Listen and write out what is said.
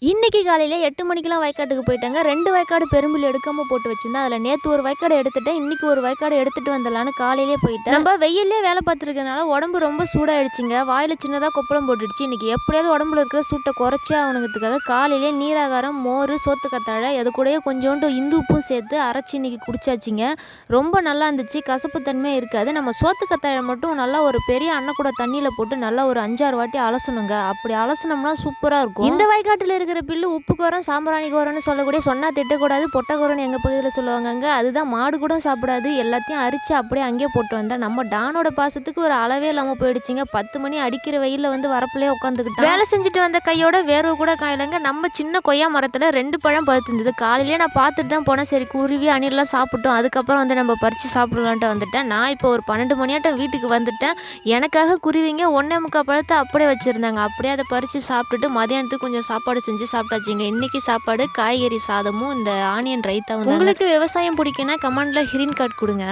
இன்னைக்கு காலையில 8 மணிக்கெல்லாம் வயக்காட்டுக்கு போயிட்டாங்க. 2 வயக்காடு பெரும்புல் எடுக்காம போட்டு வச்சிருந்தேன். அதில நேத்து ஒரு வயக்காடு எடுத்துட்டேன். இன்னைக்கு ஒரு வயக்காடு எடுத்துட்டு வந்துடலான்னு காலையிலேயே போயிட்டேன். நம்ம வெயில்லயே வேலை பார்த்துருக்கனால உடம்பு ரொம்ப சூடாயிடுச்சுங்க. வாயில சின்னதா கொப்பளம் போட்டுடுச்சு. இன்னைக்கு எப்படியாவது உடம்புல இருக்கிற சூட்டை குறைச்சே ஆகணுங்கிறதுக்காக காலையிலேயே நீராகாரம், மோர், சோத்து கத்தாழை அது கூடயே கொஞ்சோண்டு இந்து உப்பும் சேர்த்து அரைச்சி இன்னைக்கு குடிச்சாச்சுங்க. ரொம்ப நல்லா இருந்துச்சு. கசப்பு தன்மை இருக்காது. நம்ம சோத்து கத்தாழை மட்டும் நல்லா ஒரு பெரிய அன்னக்கூட தண்ணியில் போட்டு நல்லா ஒரு 5-6 வாட்டி அலசணுங்க. அப்படி அலசனோம்னா சூப்பராக இருக்கும். இந்த வயக்காட்டில் இருக்கிற பில்லு உப்பு கோரம், சாம்பிராணி கோரம்னு சொல்லக்கூடிய சொன்னா திட்டக்கூடாது பொட்டை கோரம்னு எங்கள் பகுதியில் சொல்லுவாங்கங்க. அதுதான் மாடு கூட சாப்பிடாது. எல்லாத்தையும் அரிச்சு அப்படியே அங்கேயே போட்டு வந்தேன். நம்ம டானோட பாசத்துக்கு ஒரு அளவே இல்லாமல் போயிடுச்சுங்க. 10 மணி அடிக்கிற வெயிலில் வந்து வரப்புலேயே உட்காந்துக்கிட்டேன். வேலை செஞ்சுட்டு வந்த கையோட வேர்வை கூட காயலைங்க. நம்ம சின்ன கொய்யா மரத்தில் 2 பழம் பழுத்துருந்தது. காலையிலேயே நான் பார்த்துட்டு தான் போனேன். சரி குருவி அணிலாம் சாப்பிட்டோம். அதுக்கப்புறம் வந்து நம்ம பறித்து சாப்பிடலான்ட்டு வந்துட்டேன். நான் இப்போ ஒரு 12 மணியாட்டம் வீட்டுக்கு வந்துட்டேன். எனக்காக குருவிங்க 1.25 பழத்தை அப்படியே வச்சுருந்தாங்க. அப்படியே அதை பறித்து சாப்பிட்டுட்டு மதியானத்துக்கு கொஞ்சம் சாப்பாடு செஞ்சு சாப்பிட்டாச்சுங்க. இன்னைக்கு சாப்பாடு காய்கறி சாதமும் இந்த ஆனியன் ரைத்தாவும். உங்களுக்கு விவசாயம் பிடிக்குன்னா கமெண்ட்ல கிரீன் கார்டு கொடுங்க.